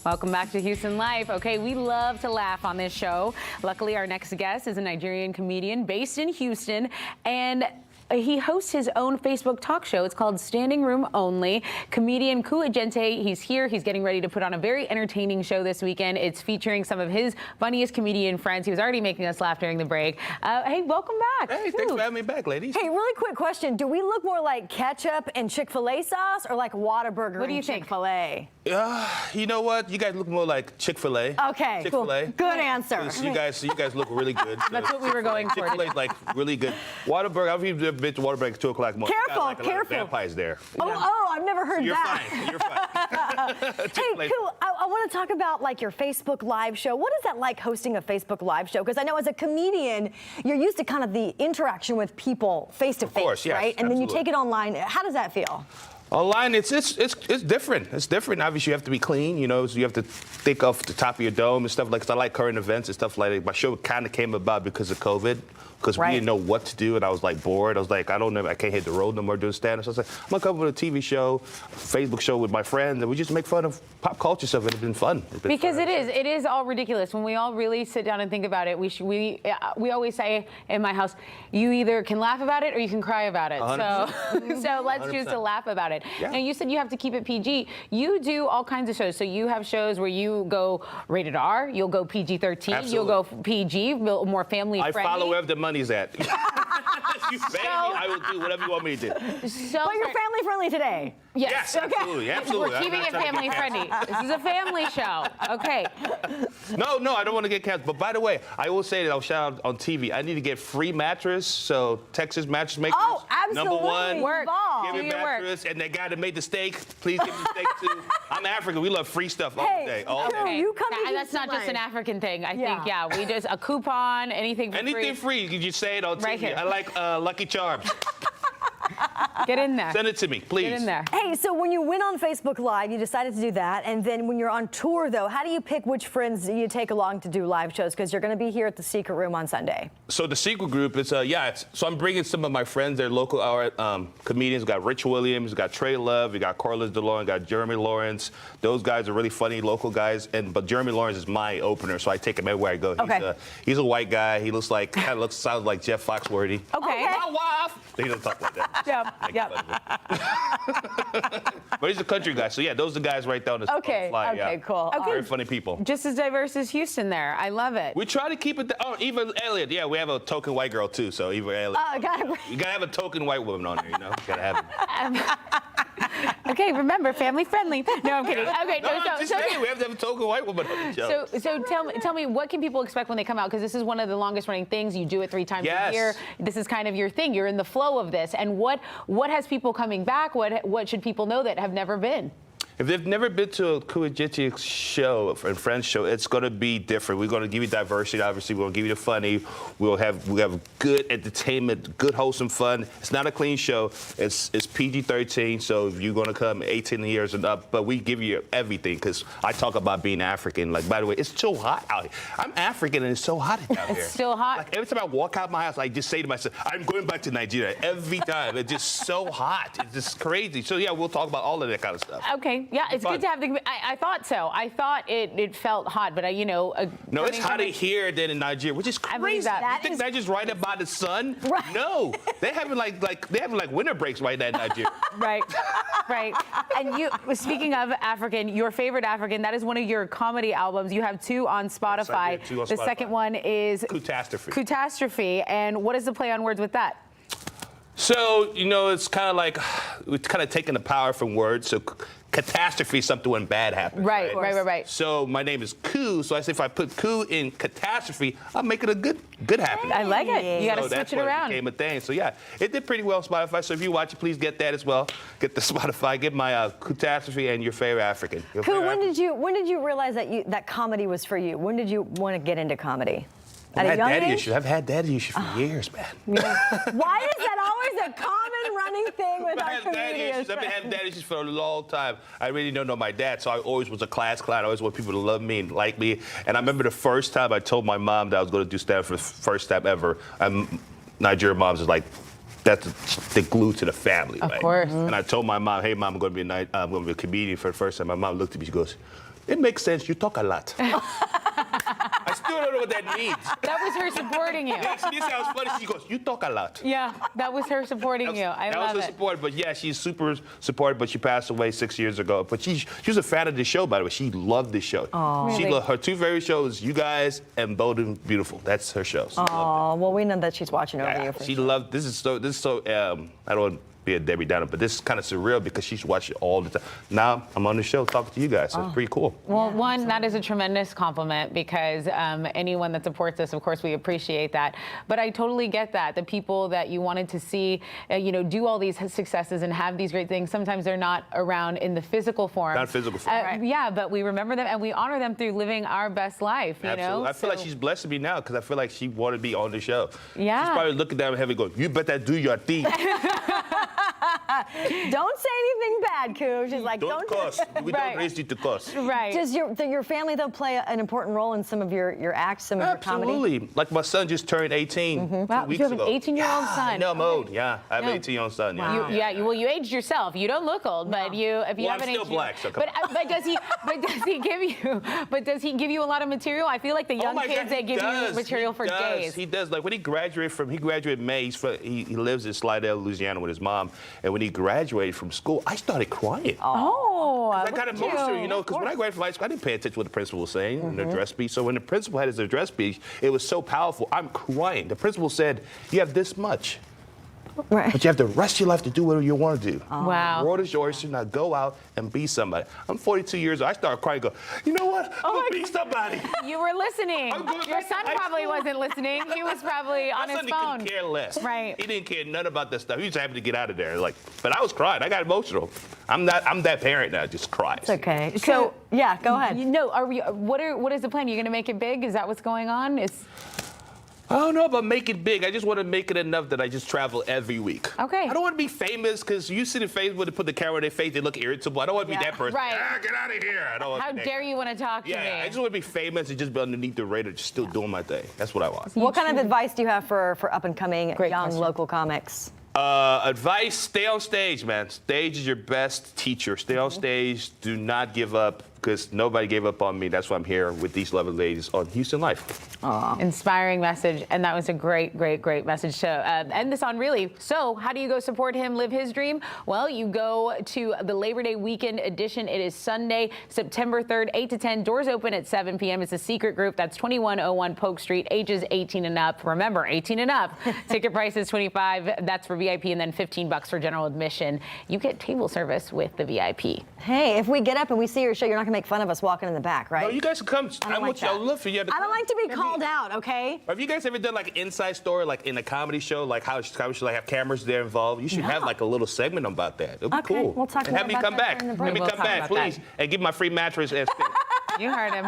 Welcome back to Houston Life. Okay, we love to laugh on this show. Luckily, our next guest is a Nigerian comedian based in Houston, and he hosts his own Facebook talk show. It's called Standing Room Only. Comedian Ku Egenti, he's here. He's getting ready to put on a very entertaining show this weekend. It's featuring some of his funniest comedian friends. He was already making us laugh during the break. Hey, welcome back. Hey, thanks for having me back, ladies. Hey, really quick question. Do we look more like ketchup and Chick-fil-A sauce or like Whataburger What do you and think? Chick-fil-A? You know what? You guys look more like Chick-fil-A. Okay, Chick-fil-A. cool. Good answer. You guys look really good. That's what we were going for. Chick-fil-A's like really good. Whataburger, I've even been to Whataburger at 2 o'clock in the morning. Careful, Got, like, a lot of careful. vampires there. Oh, I've never heard You're that. fine. You're fine. Hey, Ku, I want to talk about like your Facebook Live show. What is that like hosting a Facebook Live show? Because I know as a comedian, you're used to kind of the interaction with people face to face, yes, right? And then you absolutely. take it online. How does that feel? Online, it's different. It's different. Obviously, you have to be clean, you know, so you have to think off the top of your dome and stuff like that. 'Cause I like current events and stuff like that. My show kind of came about because of COVID, because we didn't know what to do, and I was like bored. I was like, I can't hit the road no more doing stand-up. So I was like, I'm gonna come up with a TV show, Facebook show with my friends, and we just make fun of pop culture stuff, and it's been fun. It's been Because fun. it is all ridiculous. When we all really sit down and think about it, we always say in my house, you either can laugh about it or you can cry about it. 100%. So let's choose to laugh about it. Yeah. Now, you said you have to keep it PG. You do all kinds of shows. So you have shows where you go rated R, you'll go PG-13, you'll go PG, more family friendly. I follow wherever the money's at. If you pay me, I will do whatever you want me to do. So But you're family friendly today. Yes, absolutely, absolutely. We're keeping it family friendly. This is a family show. Okay. No, I don't want to get canceled. But by the way, I will say that I'll shout out on TV. I need to get free mattress. So Texas Mattress Makers. Oh, absolutely. Number one. Work. Give me Do your work. mattress. And that guy that made the steak, please give me the steak too. I'm African. We love free stuff all day. All Ku, day. you come to That's not Houston just an Life. African thing. I Yeah. think, we just a coupon, anything for Anything free. free, you just say it on TV. Right here. I like Lucky Charms. Get in there. Send it to me, please. Get in there. Hey, so when you went on Facebook Live, you decided to do that, and then when you're on tour, though, how do you pick which friends you take along to do live shows? Because you're going to be here at the Secret Room on Sunday. So the secret group is, so I'm bringing some of my friends, they're local comedians. We got Rich Williams, we got Trey Love, we got Carlos DeLorean, we got Jeremy Lawrence. Those guys are really funny local guys, but Jeremy Lawrence is my opener, so I take him everywhere I go. Okay. He's a white guy. He sounds like Jeff Foxworthy. Okay. My wife. He doesn't talk like that. Yep. But he's a country guy, so yeah, those are the guys right down the Okay, fly. okay, yeah. cool. Okay. Very funny people. Just as diverse as Houston there. I love it. We try to keep it. Even Elliot. Yeah, we have a token white girl too. So even Elliot. You gotta have a token white woman on there. You know, you gotta have it. Okay, remember, family friendly. No, I'm kidding. Okay, No, just saying, we have to have a token white woman on the show. So tell me, what can people expect when they come out? Because this is one of the longest running things. You do it 3 times a year. This is kind of your thing. You're in the flow of this. And what has people coming back? What should people know that have never been? If they've never been to a Ku Egenti show, a friend's show, it's going to be different. We're going to give you diversity, obviously. We're going to give you the funny. We have good entertainment, good wholesome fun. It's not a clean show. It's PG-13, so if you're going to come 18 years and up, but we give you everything, because I talk about being African. Like, by the way, it's so hot out here. I'm African, and it's so hot out here. It's still hot. Like, every time I walk out my house, I just say to myself, I'm going back to Nigeria. Every time. It's just so hot. It's just crazy. So, yeah, we'll talk about all of that kind of stuff. Okay, yeah, it's good to have the. I thought so. I thought it felt hot, but No, it's hotter here than in Nigeria, which is crazy. I believe that. You think Nigeria's right up by the sun? Right. No, they're having like winter breaks right now in Nigeria. Right. And you, speaking of African, your favorite African, that is one of your comedy albums. You have 2 on Spotify. Yes, I do, 2 on the Spotify. second one is Catastrophe. And what is the play on words with that? So, it's kind of like we're kind of taking the power from words. So catastrophe is something when bad happens. Right. So my name is Ku, so I say if I put Ku in catastrophe, I'm making a good happening. I like it. You got to So switch that's it what around. became a thing. So yeah, it did pretty well on Spotify. So if you watch it, please get that as well. Get the Spotify. Get my catastrophe and your favorite African. Ku, when did you realize that comedy was for you? When did you want to get into comedy? At a young age? I've had daddy issues for years, man. Yeah. Why is that always a common running thing with our I've had daddy comedians? issues. I've been having daddy issues for a long time. I really don't know my dad, so I always was a class clown. I always want people to love me and like me. And I remember the first time I told my mom that I was going to do stand-up for the first time ever. Nigerian moms is like, that's the glue to the family, Of right? course. And I told my mom, hey, mom, I'm going to be a comedian for the first time. My mom looked at me, she goes, It makes sense. You talk a lot. I still don't know what that means. That was her supporting you. Yeah, this sounds funny. She goes, you talk a lot. Yeah, that was her supporting you. I that love was her it. support, but yeah, she's super supportive, but she passed away 6 years ago. But she was a fan of the show, by the way. She loved the show. She Really? loved her two favorite shows, you guys and Bold and Beautiful. That's her show. She loved Oh, well, we know that she's watching over it. you. For She sure. loved, this is so, I don't want to be a Debbie Downer, but this is kind of surreal because she's watching it all the time. Now I'm on the show talking to you guys, so it's pretty cool. Well, one, that is a tremendous compliment because anyone that supports us, of course, we appreciate that. But I totally get that. The people that you wanted to see, do all these successes and have these great things, sometimes they're not around in the physical form. Not physical form. Right. Yeah, but we remember them and we honor them through living our best life, you Absolutely. know? I feel like she's blessed me now because I feel like she wanted to be on the show. Yeah. She's probably looking down heavy going, you better do your thing. Don't say anything bad, Ku. She's like, Don't don't. cuss. We Right. don't raise you to cuss. Right. Does your family though play an important role in some of your acts, some of your comedy? Absolutely. Like my son just turned 18 2 Wow, weeks you have an ago. 18-year-old son. No, I'm old. Yeah, I have No. an 18-year-old son. Yeah. You, well, you aged yourself. You don't look old, but if you Well, have I'm an still age, black, so come but does he give you a lot of material? I feel like the young my kids God, that give you does. material He for does. days. He does. Like when he graduated May. He lives in Slidell, Louisiana with his mom. And when he graduated from school, I started crying. Oh, I got emotional, because when I graduated from high school, I didn't pay attention to what the principal was saying in the address speech. So when the principal had his address speech, it was so powerful. I'm crying. The principal said, you have this much, Right. but you have the rest of your life to do whatever you want to do. Wow. The world is yours, so now go out and be somebody. I'm 42 years old. I started crying, go, you know what? I'm going to be somebody. You were listening. I'm going Your back son to high probably school. wasn't listening. He was probably on My his son phone. couldn't care less. Right. He didn't care none about that stuff. He was happy to get out of there. But I was crying. I got emotional. I'm that parent now. Just cries. It's okay. So yeah, go ahead. What is the plan? You're going to make it big? Is that what's going on? I don't know about make it big. I just want to make it enough that I just travel every week. Okay. I don't want to be famous because you see the Facebook, they put the camera in their face, they look irritable. I don't want to be that person. Right. Get out of here. I don't want How to be that dare guy. you want to talk to me? Yeah, I just want to be famous and just be underneath the radar, just still doing my thing. That's what I want. What kind of advice do you have for up and coming Great young question. local comics? Advice, stay on stage, man. Stage is your best teacher. Stay on stage. Do not give up because nobody gave up on me. That's why I'm here with these lovely ladies on Houston Life. Inspiring message, and that was a great message to end this on, really. So how do you go support him, live his dream? Well, you go to the Labor Day weekend edition. It is Sunday, September 3rd, 8 to 10. Doors open at 7 p.m. It's a secret group. That's 2101 Polk Street, ages 18 and up. Remember, 18 and up. Ticket price is $25. That's for VIP, and then $15 for general admission. You get table service with the VIP. Hey, if we get up and we see your show, you're not gonna make fun of us walking in the back, right? No, you guys can come. I don't like I that. would love for you to I don't come. like to be called out, okay? Have you guys ever done like an inside story, like in a comedy show, like how comedy should like have cameras there involved? You should have like a little segment about that. It'd be Okay, cool. we'll talk and more have me about come that back. during the Let me break. come We'll talk back, about that. please, and give my free mattress and. You heard him.